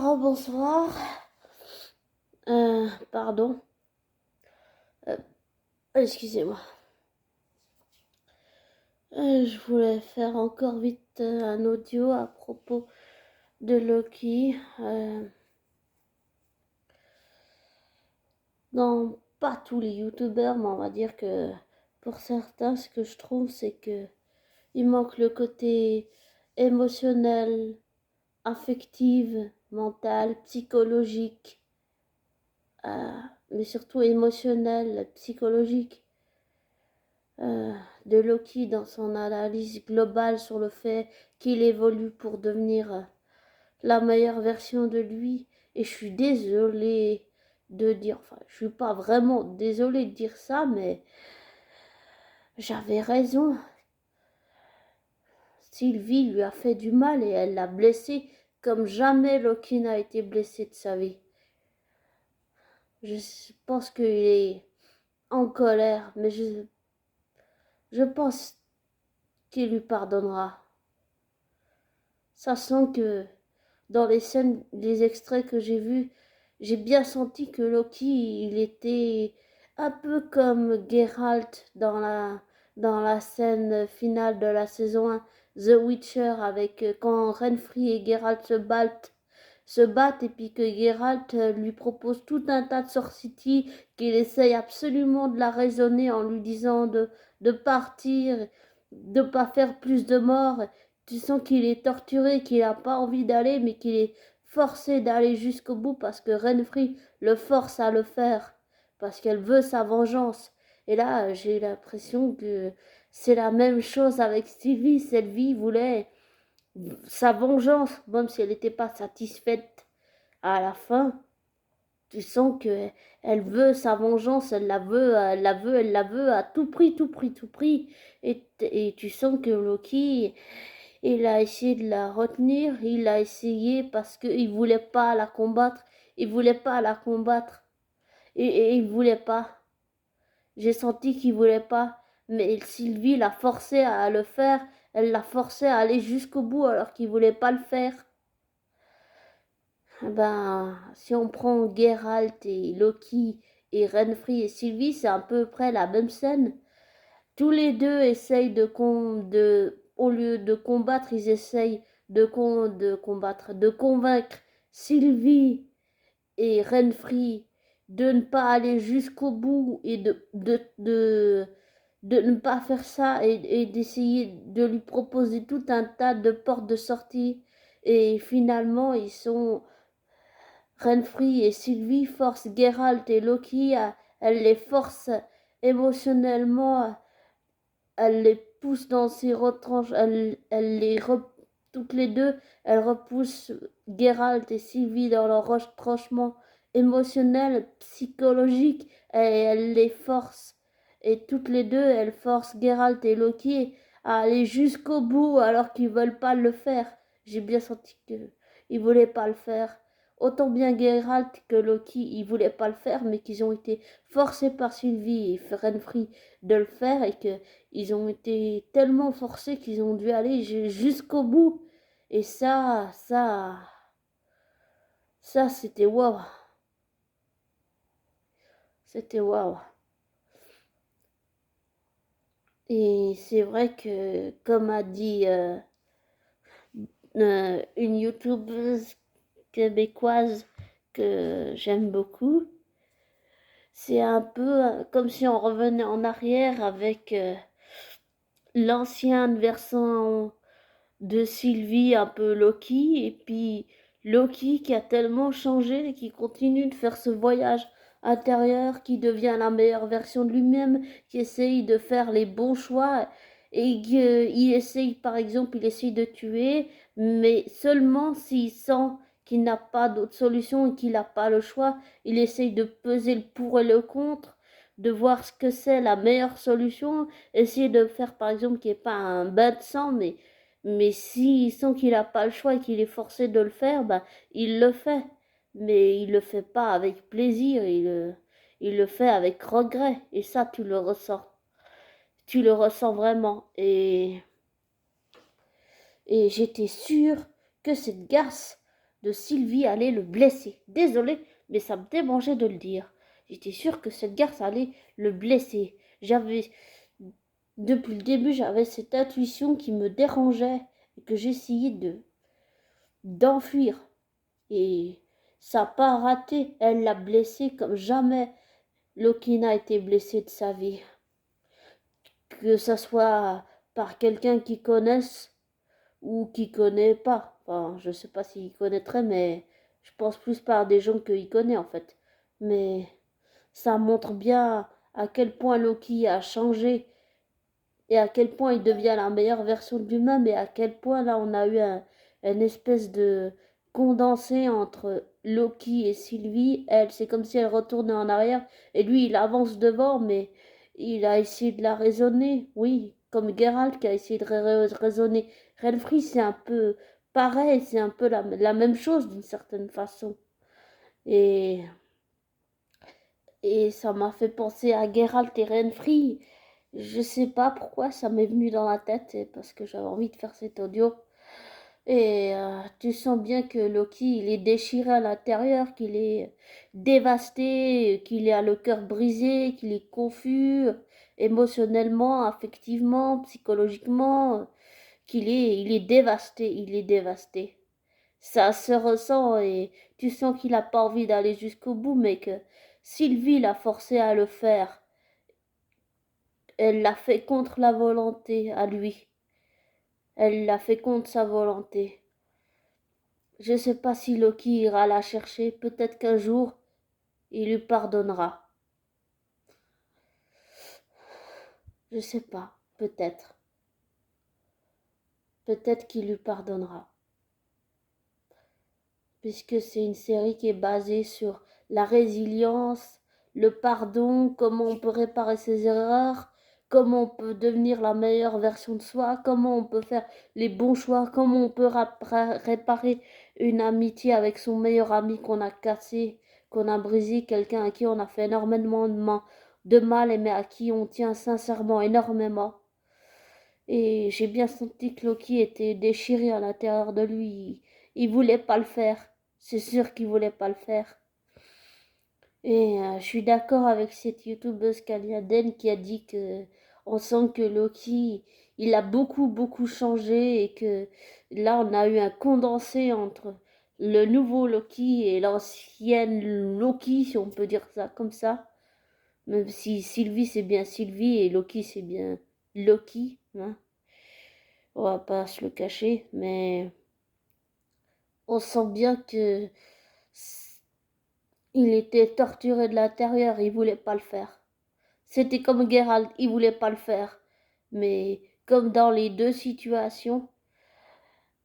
Bonsoir. Pardon. Excusez-moi. Je voulais faire encore vite un audio à propos de Loki. Non, pas tous les youtubeurs, mais on va dire que pour certains, ce que je trouve, c'est que il manque le côté émotionnel, affectif, mental, psychologique, mais surtout émotionnel, psychologique. De Loki dans son analyse globale sur le fait qu'il évolue pour devenir la meilleure version de lui. Et je suis désolée de dire, enfin, je suis pas vraiment désolée de dire ça, mais j'avais raison. Sylvie lui a fait du mal et elle l'a blessé comme jamais Loki n'a été blessé de sa vie. Je pense qu'il est en colère, mais je pense qu'il lui pardonnera. Ça sent que dans les scènes, les extraits que j'ai vus, j'ai bien senti que Loki, il était un peu comme Geralt dans la scène finale de la saison 1, The Witcher, avec quand Renfri et Geralt se battent et puis que Geralt lui propose tout un tas de sorcelleries, qu'il essaye absolument de la raisonner en lui disant de partir, de pas faire plus de morts. Tu sens qu'il est torturé, qu'il n'a pas envie d'aller, mais qu'il est forcé d'aller jusqu'au bout parce que Renfri le force à le faire, parce qu'elle veut sa vengeance. Et là, j'ai l'impression que c'est la même chose avec Sylvie. Sylvie voulait sa vengeance, même si elle n'était pas satisfaite à la fin. Tu sens que elle veut sa vengeance, elle la veut à tout prix, tout prix, tout prix. Et tu sens que Loki, il a essayé de la retenir, il a essayé parce qu'il voulait pas la combattre, il voulait pas la combattre, et il voulait pas. J'ai senti qu'il voulait pas, mais Sylvie l'a forcé à le faire, elle l'a forcé à aller jusqu'au bout alors qu'il voulait pas le faire. Ben, si on prend Geralt et Loki et Renfri et Sylvie, c'est à peu près la même scène. Tous les deux essayent au lieu de combattre, ils essayent de combattre, de convaincre Sylvie et Renfri de ne pas aller jusqu'au bout et de ne pas faire ça et d'essayer de lui proposer tout un tas de portes de sortie. Et finalement, Renfri et Sylvie forcent Geralt et Loki, elles les forcent émotionnellement, elle les pousse dans ses retranches, toutes les deux, elles repoussent Geralt et Sylvie dans leur retranchement émotionnel, psychologique, et elles les forcent. Et toutes les deux, elles forcent Geralt et Loki à aller jusqu'au bout alors qu'ils veulent pas le faire. J'ai bien senti qu'ils voulaient pas le faire. Autant bien Geralt que Loki, ils voulaient pas le faire, mais qu'ils ont été forcés par Sylvie et Renfri de le faire et que ils ont été tellement forcés qu'ils ont dû aller jusqu'au bout. Et ça, c'était waouh. C'était waouh. Et c'est vrai que, comme a dit une youtubeuse québécoise que j'aime beaucoup, c'est un peu comme si on revenait en arrière avec l'ancienne version de Sylvie, un peu Loki, et puis Loki qui a tellement changé et qui continue de faire ce voyage intérieur, qui devient la meilleure version de lui-même, qui essaye de faire les bons choix, et il essaye, par exemple, il essaye de tuer, mais seulement s'il sent qu'il n'a pas d'autre solution et qu'il n'a pas le choix, il essaye de peser le pour et le contre, de voir ce que c'est la meilleure solution, essayer de faire, par exemple, qu'il n'y ait pas un bain de sang, mais s'il sent qu'il n'a pas le choix et qu'il est forcé de le faire, bah, il le fait. Mais il le fait pas avec plaisir, il le fait avec regret. Et ça, tu le ressens. Tu le ressens vraiment. Et j'étais sûre que cette garce de Sylvie allait le blesser. Désolée, mais ça me démangeait de le dire. J'étais sûre que cette garce allait le blesser. Depuis le début, j'avais cette intuition qui me dérangeait et que j'essayais d'enfuir. Et ça n'a pas raté. Elle l'a blessé comme jamais Loki n'a été blessé de sa vie. Que ça soit par quelqu'un qui connaisse ou qui connaît pas. Enfin, je sais pas s'il connaîtrait, mais je pense plus par des gens qu'il connaît en fait. Mais ça montre bien à quel point Loki a changé et à quel point il devient la meilleure version de lui-même et à quel point là on a eu une espèce de condensé entre Loki et Sylvie. Elle, c'est comme si elle retournait en arrière et lui il avance devant, mais il a essayé de la raisonner, oui, comme Geralt qui a essayé de raisonner Renfri. C'est un peu pareil, c'est un peu la même chose d'une certaine façon. Et, et ça m'a fait penser à Geralt et Renfri. Je sais pas pourquoi ça m'est venu dans la tête, et parce que j'avais envie de faire cet audio. Et tu sens bien que Loki, il est déchiré à l'intérieur, qu'il est dévasté, qu'il a le cœur brisé, qu'il est confus émotionnellement, affectivement, psychologiquement, il est dévasté, il est dévasté. Ça se ressent et tu sens qu'il n'a pas envie d'aller jusqu'au bout, mais que Sylvie l'a forcé à le faire. Elle l'a fait contre la volonté à lui. Elle l'a fait contre sa volonté. Je ne sais pas si Loki ira la chercher. Peut-être qu'un jour, il lui pardonnera. Je ne sais pas. Peut-être. Peut-être qu'il lui pardonnera. Puisque c'est une série qui est basée sur la résilience, le pardon, comment on peut réparer ses erreurs, comment on peut devenir la meilleure version de soi, comment on peut faire les bons choix, comment on peut réparer une amitié avec son meilleur ami qu'on a cassé, qu'on a brisé, quelqu'un à qui on a fait énormément de mal mais à qui on tient sincèrement énormément. Et j'ai bien senti que Loki était déchiré à l'intérieur de lui. Il voulait pas le faire. C'est sûr qu'il voulait pas le faire. Et je suis d'accord avec cette youtubeuse canadienne qui a dit que on sent que Loki, il a beaucoup changé et que là on a eu un condensé entre le nouveau Loki et l'ancienne Loki, si on peut dire ça comme ça. Même si Sylvie c'est bien Sylvie et Loki c'est bien Loki, hein. On va pas se le cacher, mais on sent bien que il était torturé de l'intérieur, il voulait pas le faire. C'était comme Geralt, il voulait pas le faire. Mais comme dans les deux situations,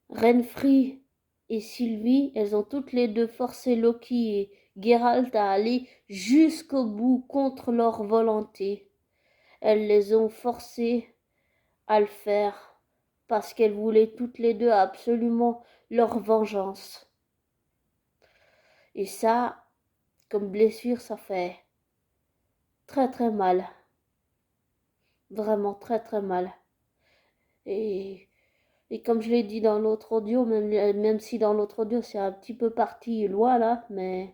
Renfri et Sylvie, elles ont toutes les deux forcé Loki et Geralt à aller jusqu'au bout contre leur volonté. Elles les ont forcés à le faire parce qu'elles voulaient toutes les deux absolument leur vengeance. Et ça, comme blessure, ça fait très mal. Vraiment très mal. Et, et comme je l'ai dit dans l'autre audio, même si dans l'autre audio c'est un petit peu parti loin là, mais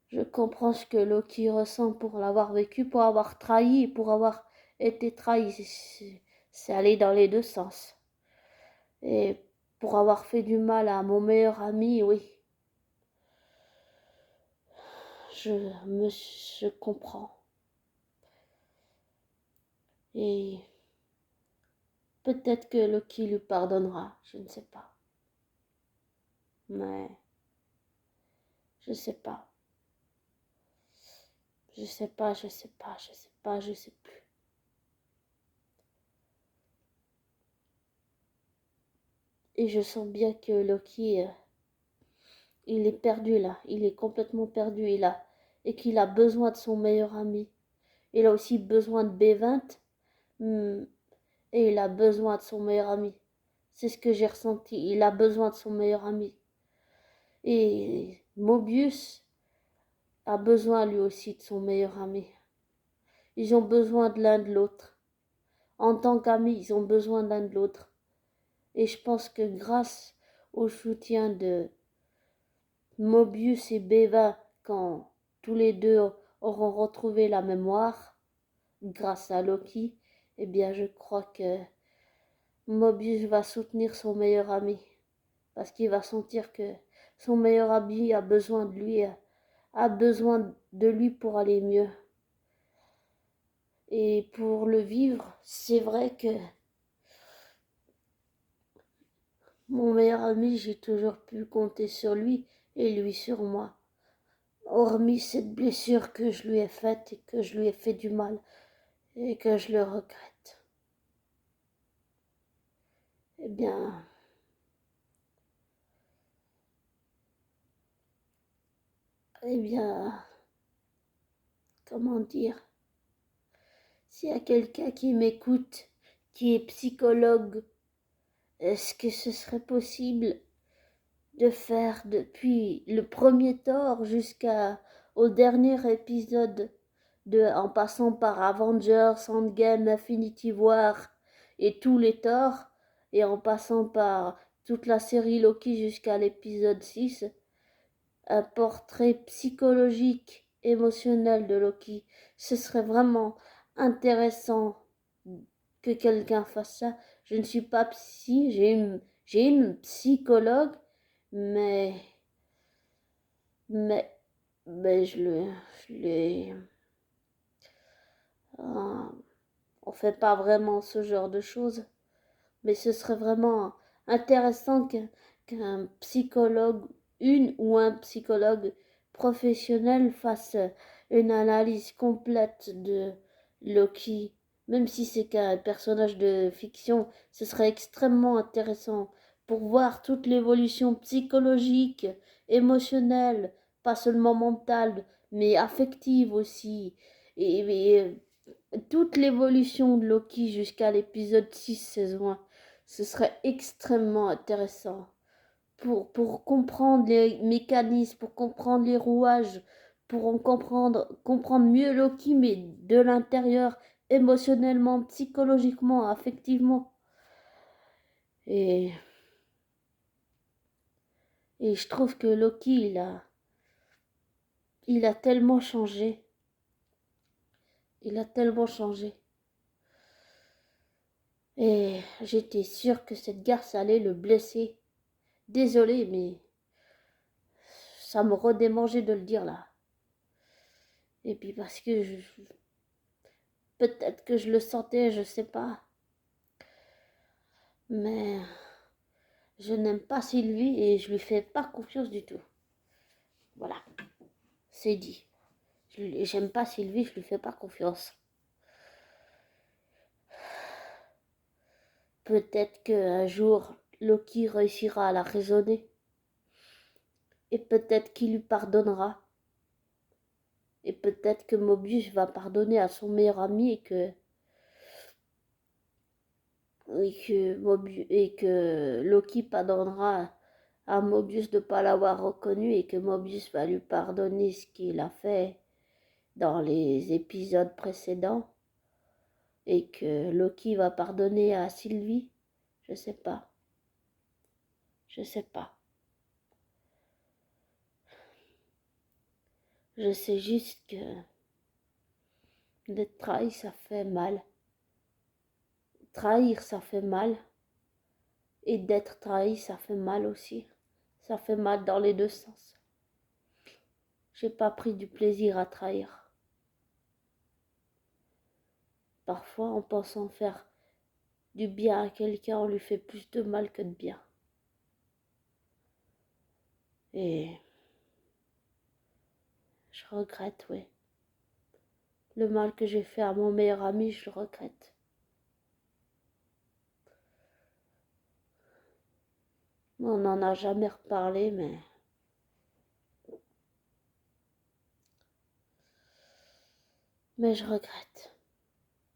je comprends ce que Loki ressent pour l'avoir vécu, pour avoir trahi, pour avoir été trahi. C'est aller dans les deux sens. Et pour avoir fait du mal à mon meilleur ami, oui. Je comprends. Et peut-être que Loki lui pardonnera, je ne sais pas. Mais je sais pas. Je sais pas, je sais plus. Et je sens bien que Loki, il est perdu là. Il est complètement perdu. Et qu'il a besoin de son meilleur ami. Il a aussi besoin de B20. Et il a besoin de son meilleur ami. C'est ce que j'ai ressenti. Il a besoin de son meilleur ami. Et Mobius a besoin lui aussi de son meilleur ami. Ils ont besoin de l'un de l'autre. En tant qu'amis, ils ont besoin de l'un de l'autre. Et je pense que grâce au soutien de Mobius et Beva, quand tous les deux auront retrouvé la mémoire grâce à Loki, eh bien je crois que Mobius va soutenir son meilleur ami parce qu'il va sentir que son meilleur ami a besoin de lui pour aller mieux. Et pour le vivre, c'est vrai que mon meilleur ami, j'ai toujours pu compter sur lui et lui sur moi. Hormis cette blessure que je lui ai faite et que je lui ai fait du mal et que je le regrette. Eh bien, eh bien, comment dire, s'il y a quelqu'un qui m'écoute, qui est psychologue, est-ce que ce serait possible de faire depuis le premier Thor jusqu'au dernier épisode, en passant par Avengers, Endgame, Infinity War et tous les Thors, et en passant par toute la série Loki jusqu'à l'épisode 6, un portrait psychologique, émotionnel de Loki. Ce serait vraiment intéressant que quelqu'un fasse ça. Je ne suis pas psy, j'ai une psychologue, mais, mais, mais je l'ai, on fait pas vraiment ce genre de choses. Mais ce serait vraiment intéressant qu'un psychologue, une ou un psychologue professionnel fasse une analyse complète de Loki. Même si c'est qu'un personnage de fiction, ce serait extrêmement intéressant pour voir toute l'évolution psychologique, émotionnelle, pas seulement mentale, mais affective aussi. Et toute l'évolution de Loki jusqu'à l'épisode 6 saison 1. Ce serait extrêmement intéressant pour comprendre les mécanismes, pour comprendre les rouages, pour en comprendre mieux Loki, mais de l'intérieur, émotionnellement, psychologiquement, affectivement. Et, et je trouve que Loki, il a tellement changé. Il a tellement changé. Et j'étais sûre que cette garce allait le blesser. Désolée, mais ça me redémangeait de le dire là. Et puis parce que peut-être que je le sentais, je sais pas. Mais je n'aime pas Sylvie et je lui fais pas confiance du tout. Voilà, c'est dit. J'aime pas Sylvie, je lui fais pas confiance. Peut-être qu'un jour, Loki réussira à la raisonner. Et peut-être qu'il lui pardonnera. Et peut-être que Mobius va pardonner à son meilleur ami et que Loki pardonnera à Mobius de ne pas l'avoir reconnu et que Mobius va lui pardonner ce qu'il a fait dans les épisodes précédents et que Loki va pardonner à Sylvie. Je sais pas. Je sais pas. Je sais juste que d'être trahi, ça fait mal. Trahir, ça fait mal. Et d'être trahi, ça fait mal aussi. Ça fait mal dans les deux sens. J'ai pas pris du plaisir à trahir. Parfois, en pensant faire du bien à quelqu'un, on lui fait plus de mal que de bien. Et je regrette, oui. Le mal que j'ai fait à mon meilleur ami, je le regrette. On n'en a jamais reparlé, mais je regrette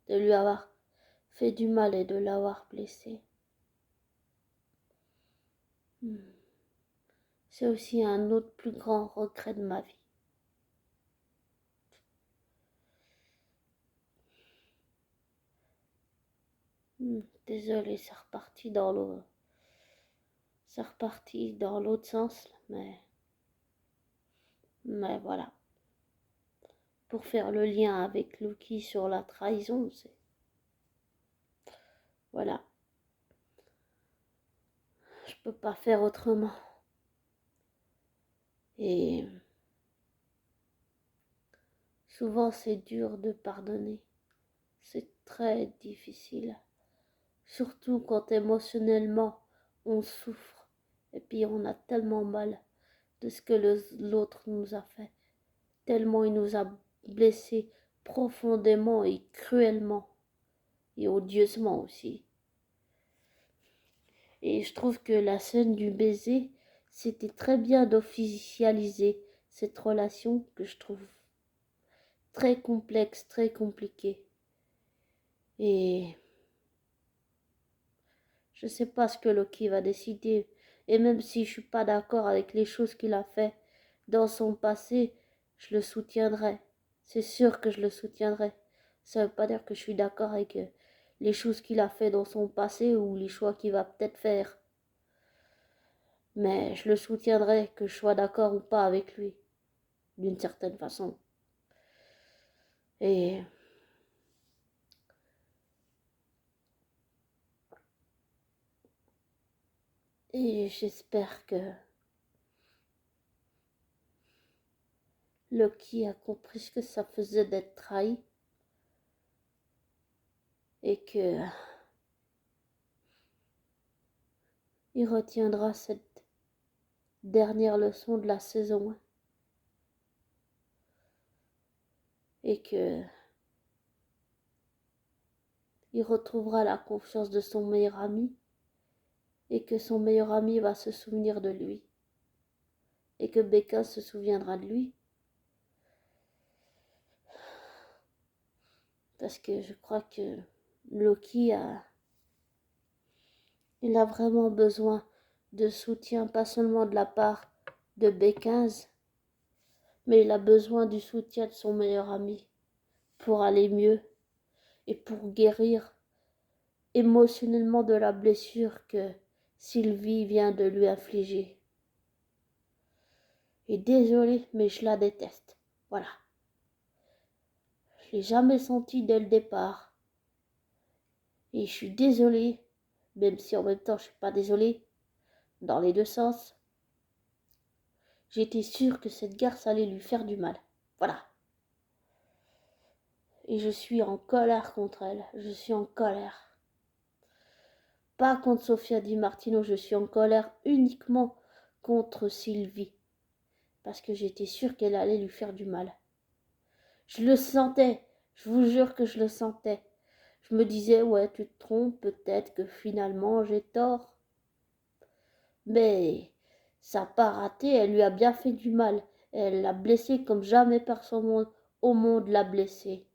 de lui avoir fait du mal et de l'avoir blessé. C'est aussi un autre plus grand regret de ma vie. Désolée, c'est reparti dans l'autre sens, mais Mais voilà. Pour faire le lien avec Loki sur la trahison, c'est... Voilà. Je peux pas faire autrement. Et souvent c'est dur de pardonner. C'est très difficile. Surtout quand émotionnellement on souffre. Et puis on a tellement mal de ce que l'autre nous a fait. Tellement il nous a blessés profondément et cruellement. Et odieusement aussi. Et je trouve que la scène du baiser, c'était très bien d'officialiser cette relation que je trouve très complexe, très compliquée. Et je sais pas ce que Loki va décider. Et même si je suis pas d'accord avec les choses qu'il a fait dans son passé, je le soutiendrai. C'est sûr que je le soutiendrai. Ça veut pas dire que je suis d'accord avec les choses qu'il a fait dans son passé ou les choix qu'il va peut-être faire. Mais je le soutiendrai, que je sois d'accord ou pas avec lui, d'une certaine façon. Et j'espère que Loki a compris ce que ça faisait d'être trahi et que il retiendra cette dernière leçon de la saison 1 et que il retrouvera la confiance de son meilleur ami et que son meilleur ami va se souvenir de lui et que Becca se souviendra de lui parce que je crois que Loki il a vraiment besoin de soutien, pas seulement de la part de B15, mais il a besoin du soutien de son meilleur ami pour aller mieux et pour guérir émotionnellement de la blessure que Sylvie vient de lui infliger. Et désolée, mais je la déteste. Voilà. Je l'ai jamais sentie dès le départ. Et je suis désolée, même si en même temps je suis pas désolée, dans les deux sens. J'étais sûre que cette garce allait lui faire du mal. Voilà. Et je suis en colère contre elle. Je suis en colère. Pas contre Sofia Di Martino, je suis en colère uniquement contre Sylvie. Parce que j'étais sûre qu'elle allait lui faire du mal. Je le sentais. Je vous jure que je le sentais. Je me disais, ouais, tu te trompes, peut-être que finalement j'ai tort. Mais ça n'a pas raté, elle lui a bien fait du mal. Elle l'a blessé comme jamais personne au monde l'a blessé.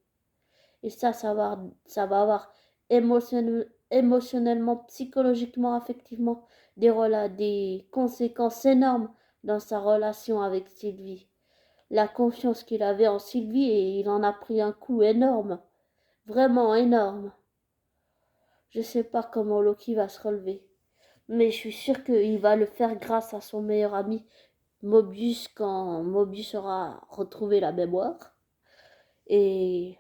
Et ça va avoir émotionnellement, psychologiquement, affectivement, des conséquences énormes dans sa relation avec Sylvie. La confiance qu'il avait en Sylvie, et il en a pris un coup énorme, vraiment énorme. Je ne sais pas comment Loki va se relever, mais je suis sûre qu'il va le faire grâce à son meilleur ami Mobius quand Mobius aura retrouvé la mémoire. Et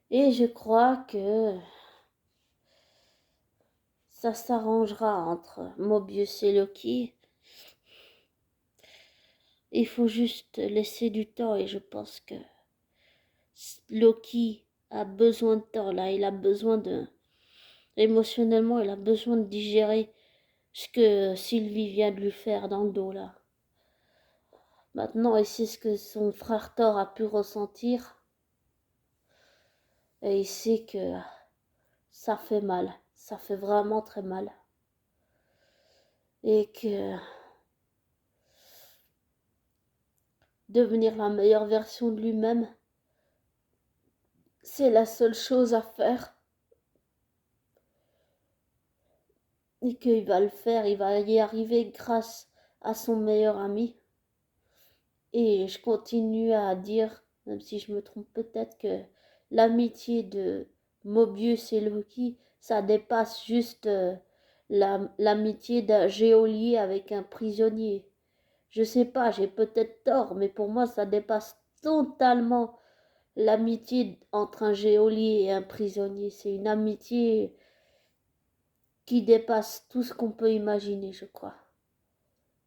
je crois que ça s'arrangera entre Mobius et Loki. Il faut juste laisser du temps et je pense que Loki a besoin de temps là. Il a besoin de... Émotionnellement, il a besoin de digérer ce que Sylvie vient de lui faire dans le dos là. Maintenant, il sait ce que son frère Thor a pu ressentir. Et il sait que ça fait mal. Ça fait vraiment très mal. Et que devenir la meilleure version de lui-même, c'est la seule chose à faire. Et qu'il va le faire, il va y arriver grâce à son meilleur ami. Et je continue à dire, même si je me trompe peut-être, que l'amitié de Mobius et Loki, ça dépasse juste l'amitié d'un geôlier avec un prisonnier. Je sais pas, j'ai peut-être tort, mais pour moi, ça dépasse totalement l'amitié entre un geôlier et un prisonnier. C'est une amitié qui dépasse tout ce qu'on peut imaginer, je crois.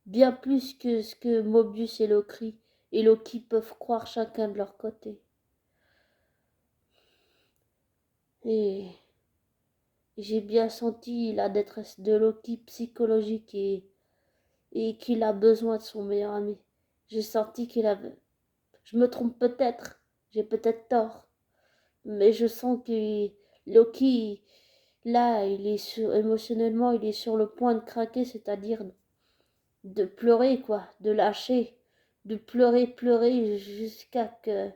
Bien plus que ce que Mobius et Loki peuvent croire chacun de leur côté. Et j'ai bien senti la détresse de Loki psychologique et qu'il a besoin de son meilleur ami. J'ai senti qu'il avait... Je me trompe peut-être, j'ai peut-être tort, mais je sens que Loki, là, émotionnellement, il est sur le point de craquer, c'est-à-dire de pleurer, quoi, de lâcher, de pleurer jusqu'à que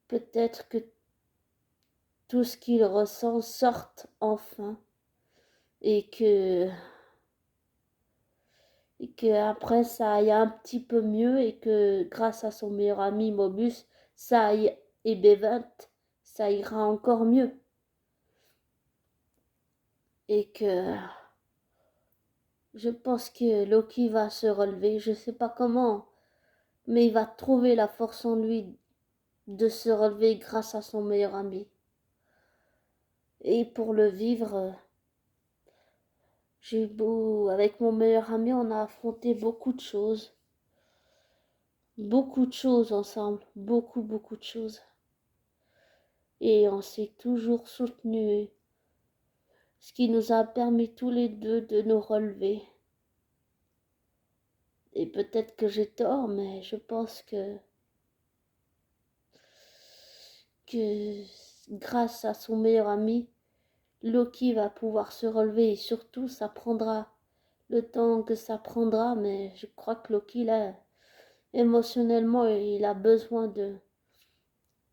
peut-être que tout ce qu'il ressent sorte enfin et que après ça aille un petit peu mieux et que grâce à son meilleur ami Mobius, ça aille et B20, ça ira encore mieux et que je pense que Loki va se relever, je sais pas comment, mais il va trouver la force en lui de se relever grâce à son meilleur ami. Et pour le vivre, j'ai beau, avec mon meilleur ami, on a affronté beaucoup de choses ensemble, beaucoup de choses. Et on s'est toujours soutenus, ce qui nous a permis tous les deux de nous relever. Et peut-être que j'ai tort, mais je pense que grâce à son meilleur ami, Loki va pouvoir se relever et surtout ça prendra le temps que ça prendra, mais je crois que Loki là, émotionnellement, il a besoin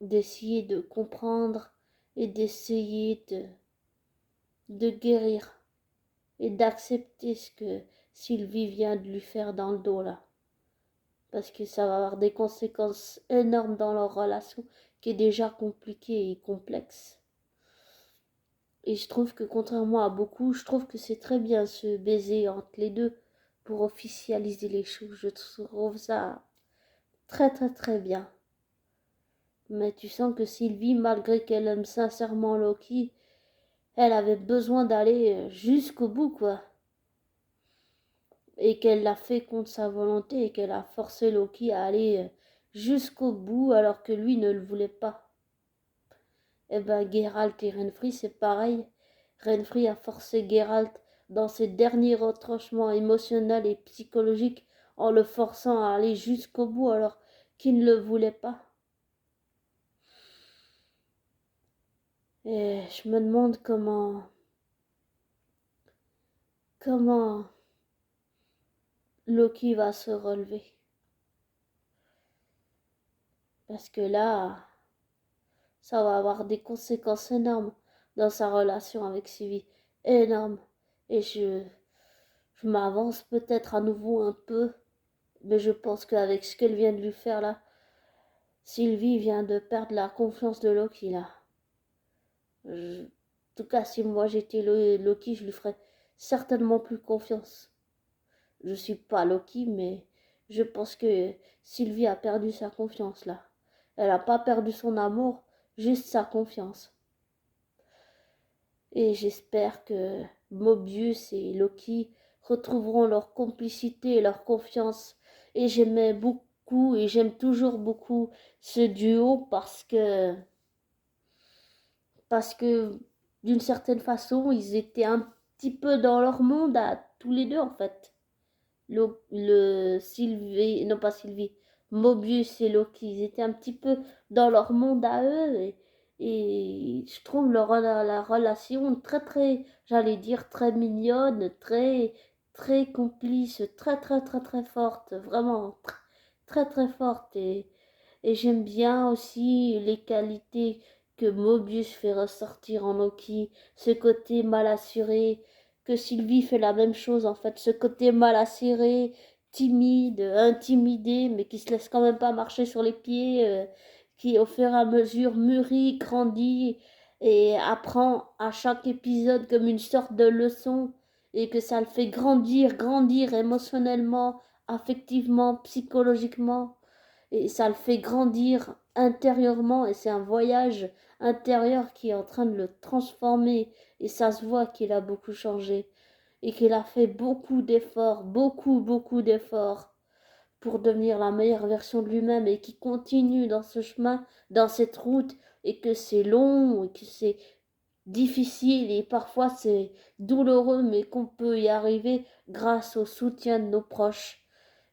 d'essayer de comprendre et d'essayer de guérir et d'accepter ce que Sylvie vient de lui faire dans le dos là. Parce que ça va avoir des conséquences énormes dans leur relation qui est déjà compliquée et complexe. Et je trouve que contrairement à beaucoup, je trouve que c'est très bien ce baiser entre les deux pour officialiser les choses. Je trouve ça très bien. Mais tu sens que Sylvie, malgré qu'elle aime sincèrement Loki, elle avait besoin d'aller jusqu'au bout, quoi. Et qu'elle l'a fait contre sa volonté et qu'elle a forcé Loki à aller jusqu'au bout alors que lui ne le voulait pas. Eh ben, Geralt et Renfri, c'est pareil. Renfri a forcé Geralt dans ses derniers retranchements émotionnels et psychologiques en le forçant à aller jusqu'au bout alors qu'il ne le voulait pas. Et je me demande comment Loki va se relever. Parce que là, ça va avoir des conséquences énormes dans sa relation avec Sylvie. Énormes. Et je m'avance peut-être à nouveau un peu, mais je pense qu'avec ce qu'elle vient de lui faire là, Sylvie vient de perdre la confiance de Loki là. En tout cas, si moi j'étais Loki, je lui ferais certainement plus confiance. Je suis pas Loki, mais je pense que Sylvie a perdu sa confiance là. Elle n'a pas perdu son amour, juste sa confiance. Et j'espère que Mobius et Loki retrouveront leur complicité et leur confiance. Et j'aimais beaucoup et j'aime toujours beaucoup ce duo parce que d'une certaine façon, ils étaient un petit peu dans leur monde à tous les deux en fait. Le Sylvie, non pas Sylvie, Mobius et Loki, ils étaient un petit peu dans leur monde à eux et je trouve la relation très, j'allais dire très mignonne, très complice, très forte, vraiment très forte et j'aime bien aussi les qualités que Mobius fait ressortir en Loki, ce côté mal assuré, que Sylvie fait la même chose en fait, ce côté mal assuré, timide, intimidé, mais qui se laisse quand même pas marcher sur les pieds, qui au fur et à mesure mûrit, grandit et apprend à chaque épisode comme une sorte de leçon et que ça le fait grandir, grandir émotionnellement, affectivement, psychologiquement, et ça le fait grandir intérieurement, et c'est un voyage intérieur qui est en train de le transformer, et ça se voit qu'il a beaucoup changé, et qu'il a fait beaucoup d'efforts, beaucoup, beaucoup d'efforts pour devenir la meilleure version de lui-même, et qui continue dans ce chemin, dans cette route, et que c'est long, et que c'est difficile et parfois c'est douloureux, mais qu'on peut y arriver grâce au soutien de nos proches,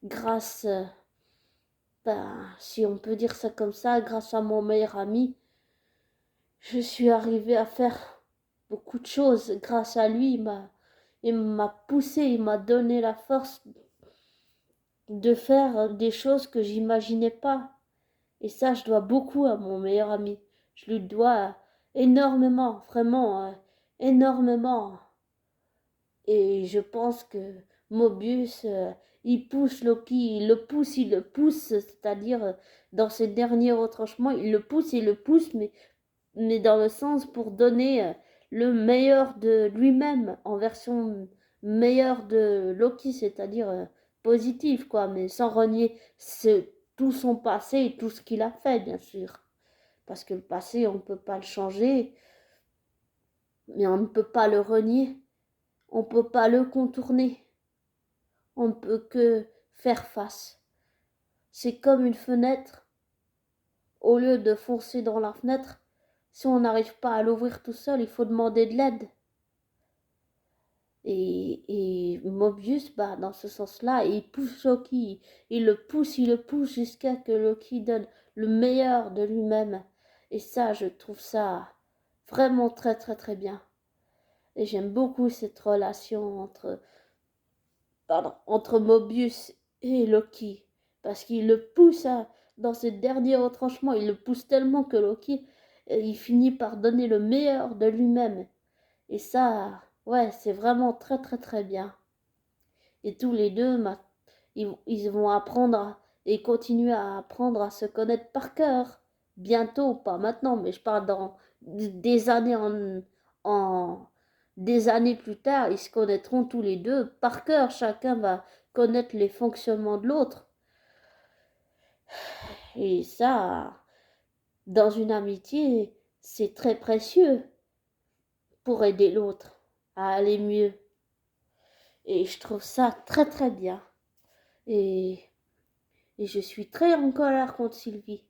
grâce, si on peut dire ça comme ça, grâce à mon meilleur ami, je suis arrivée à faire beaucoup de choses. Grâce à lui, il m'a poussé, il m'a donné la force de faire des choses que j'imaginais pas. Et ça, je dois beaucoup à mon meilleur ami. Je lui dois énormément, vraiment énormément. Et je pense que Mobius, il pousse Loki, il le pousse, c'est-à-dire dans ses derniers retranchements, il le pousse, mais dans le sens pour donner le meilleur de lui-même, en version meilleure de Loki, c'est-à-dire positive, quoi, mais sans renier tout son passé et tout ce qu'il a fait, bien sûr. Parce que le passé, on ne peut pas le changer, mais on ne peut pas le renier. On ne peut pas le contourner. On ne peut que faire face. C'est comme une fenêtre. Au lieu de foncer dans la fenêtre, si on n'arrive pas à l'ouvrir tout seul, il faut demander de l'aide. Et Mobius, dans ce sens-là, il pousse Loki. Il le pousse jusqu'à que Loki donne le meilleur de lui-même. Et ça, je trouve ça vraiment très très très bien. Et j'aime beaucoup cette relation entre Mobius et Loki, parce qu'il le pousse dans ses derniers retranchements, il le pousse tellement que Loki, il finit par donner le meilleur de lui-même. Et ça, ouais, c'est vraiment très très très bien. Et tous les deux, ils vont apprendre et continuer à apprendre à se connaître par cœur. Bientôt, pas maintenant, mais je parle dans des années en des années plus tard, ils se connaîtront tous les deux par cœur. Chacun va connaître les fonctionnements de l'autre. Et ça, dans une amitié, c'est très précieux pour aider l'autre à aller mieux. Et je trouve ça très très bien. Et, et je suis très en colère contre Sylvie.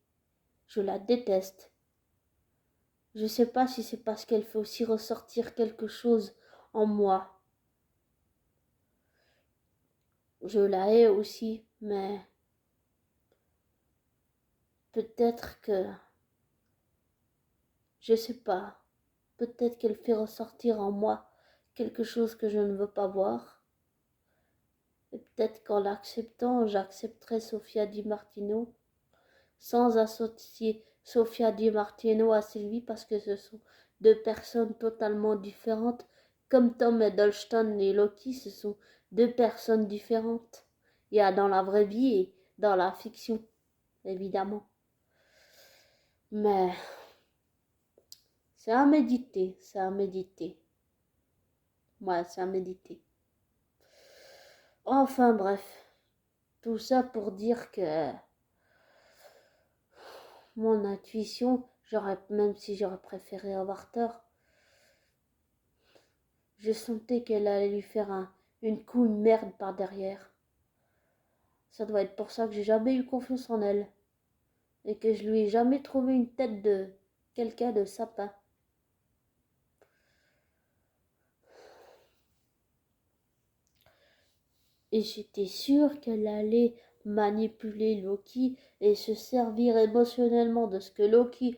Je la déteste. Je ne sais pas si c'est parce qu'elle fait aussi ressortir quelque chose en moi. Je la hais aussi, mais peut-être que, je sais pas, peut-être qu'elle fait ressortir en moi quelque chose que je ne veux pas voir. Et peut-être qu'en l'acceptant, j'accepterai Sofia Di Martino sans associer Sofia Di Martino à Sylvie, parce que ce sont deux personnes totalement différentes. Comme Tom Hiddleston et Loki, ce sont deux personnes différentes. Il y a dans la vraie vie et dans la fiction, évidemment. Mais c'est à méditer, c'est à méditer. Ouais, c'est à méditer. Enfin bref, tout ça pour dire que mon intuition, même si j'aurais préféré avoir tort, je sentais qu'elle allait lui faire une couille merde par derrière. Ça doit être pour ça que j'ai jamais eu confiance en elle. Et que je lui ai jamais trouvé une tête de quelqu'un de sapin. Et j'étais sûre qu'elle allait manipuler Loki et se servir émotionnellement de ce que Loki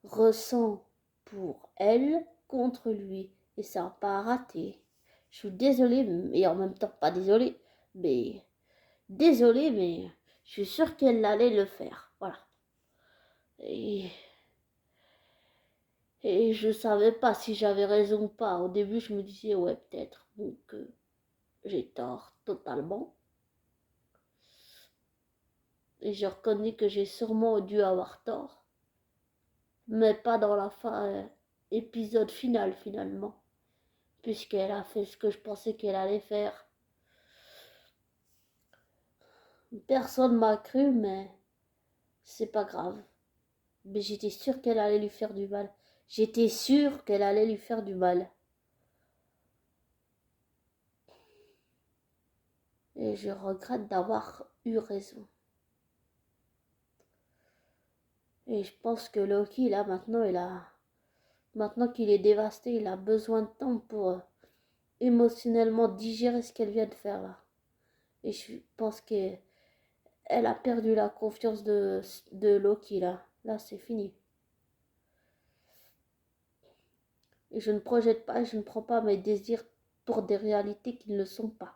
ressent pour elle contre lui. Et ça n'a pas raté. Je suis désolée, mais en même temps pas désolée. Mais désolée, mais je suis sûre qu'elle allait le faire. Voilà. Et je savais pas si j'avais raison ou pas. Au début, je me disais, ouais, peut-être que j'ai tort totalement. Et je reconnais que j'ai sûrement dû avoir tort. Mais pas dans la fin, épisode final, finalement. puisqu'elle a fait ce que je pensais qu'elle allait faire. Personne m'a cru, mais c'est pas grave. Mais j'étais sûre qu'elle allait lui faire du mal. J'étais sûre qu'elle allait lui faire du mal. Et je regrette d'avoir eu raison. Et je pense que Loki, là, maintenant qu'il est dévasté, il a besoin de temps pour émotionnellement digérer ce qu'elle vient de faire, là. Et je pense qu'elle a perdu la confiance de Loki, là. Là, c'est fini. Et je ne projette pas, je ne prends pas mes désirs pour des réalités qui ne le sont pas.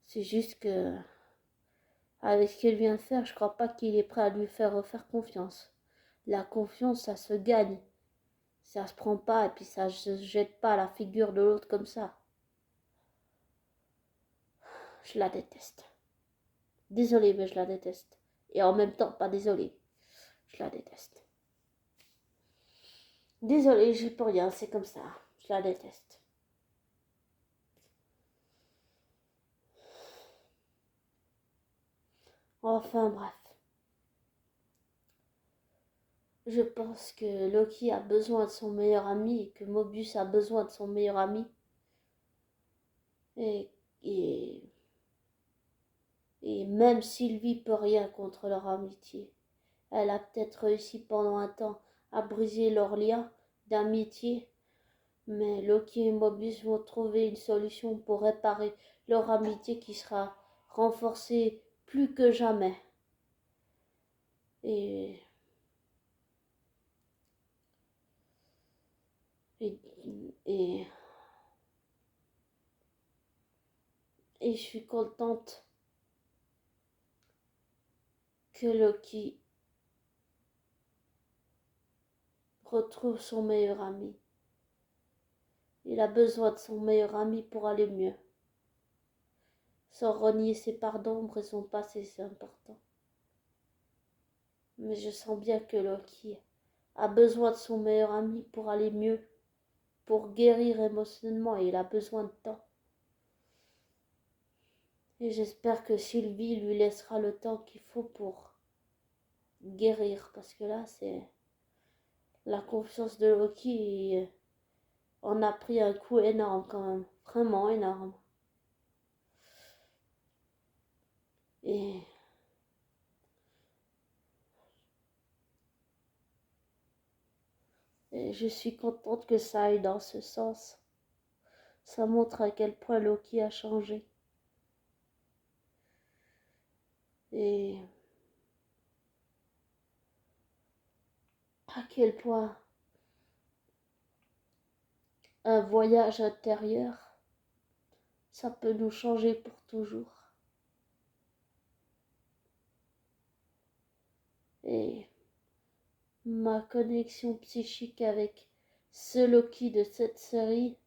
C'est juste que, avec ce qu'il vient de faire, je crois pas qu'il est prêt à lui faire refaire confiance. La confiance, ça se gagne. Ça se prend pas et puis ça se jette pas à la figure de l'autre comme ça. Je la déteste. Désolée, mais je la déteste. Et en même temps, pas désolée. Je la déteste. Désolée, j'y peux rien, c'est comme ça. Je la déteste. Enfin bref. Je pense que Loki a besoin de son meilleur ami et que Mobius a besoin de son meilleur ami. Et, et, et même Sylvie peut rien contre leur amitié. Elle a peut-être réussi pendant un temps à briser leur lien d'amitié, mais Loki et Mobius vont trouver une solution pour réparer leur amitié qui sera renforcée plus que jamais. Et, et, et, et je suis contente que Loki retrouve son meilleur ami. Il a besoin de son meilleur ami pour aller mieux. Sans renier ses parts d'ombre et son passé, c'est important. Mais je sens bien que Loki a besoin de son meilleur ami pour aller mieux, pour guérir émotionnellement, et il a besoin de temps. Et j'espère que Sylvie lui laissera le temps qu'il faut pour guérir, parce que là, c'est la confiance de Loki en a pris un coup énorme quand même, vraiment énorme. Et je suis contente que ça aille dans ce sens. Ça montre à quel point Loki a changé. Et à quel point un voyage intérieur, ça peut nous changer pour toujours. Et ma connexion psychique avec ce Loki de cette série,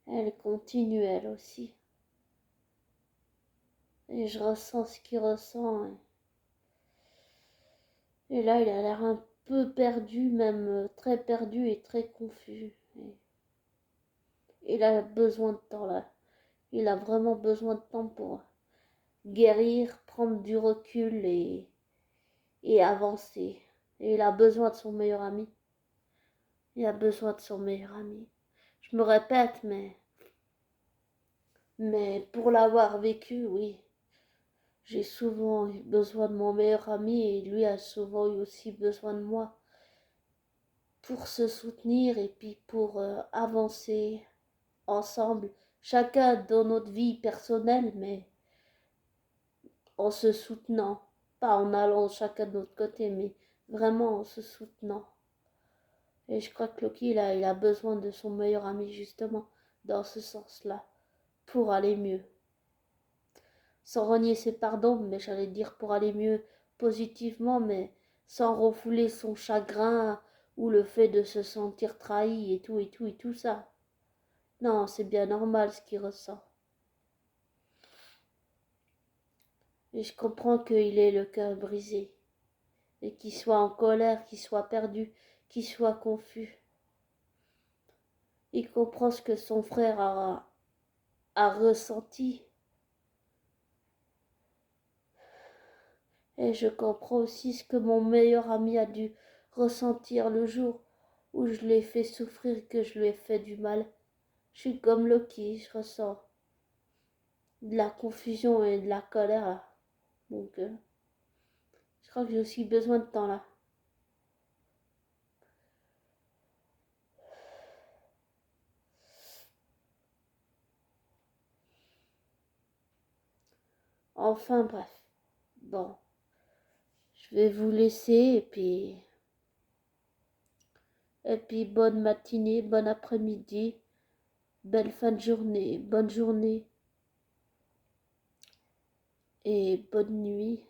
elle continue elle aussi. Et je ressens ce qu'il ressent. Et là, il a l'air un peu perdu, même très perdu et très confus. Et il a besoin de temps là. Il a vraiment besoin de temps pour guérir, prendre du recul et avancer. Et il a besoin de son meilleur ami. Il a besoin de son meilleur ami. Je me répète, mais pour l'avoir vécu, oui. J'ai souvent eu besoin de mon meilleur ami et lui a souvent eu aussi besoin de moi pour se soutenir et puis pour avancer ensemble, chacun dans notre vie personnelle, mais en se soutenant, pas en allant chacun de notre côté, mais vraiment en se soutenant. Et je crois que Loki, il a besoin de son meilleur ami justement dans ce sens-là, pour aller mieux. Sans renier ses pardons, mais j'allais dire pour aller mieux positivement, mais sans refouler son chagrin ou le fait de se sentir trahi et tout et tout et tout ça. Non, c'est bien normal ce qu'il ressent. Et je comprends qu'il ait le cœur brisé. et qui soit en colère, qui soit perdu, qui soit confus. Il comprend ce que son frère a ressenti. Et je comprends aussi ce que mon meilleur ami a dû ressentir le jour où je l'ai fait souffrir, que je lui ai fait du mal. Je suis comme Loki, je ressens de la confusion et de la colère là. Donc, je crois que j'ai aussi besoin de temps là. Enfin bref. Bon, je vais vous laisser et puis bonne matinée, bon après-midi, belle fin de journée, bonne journée et bonne nuit.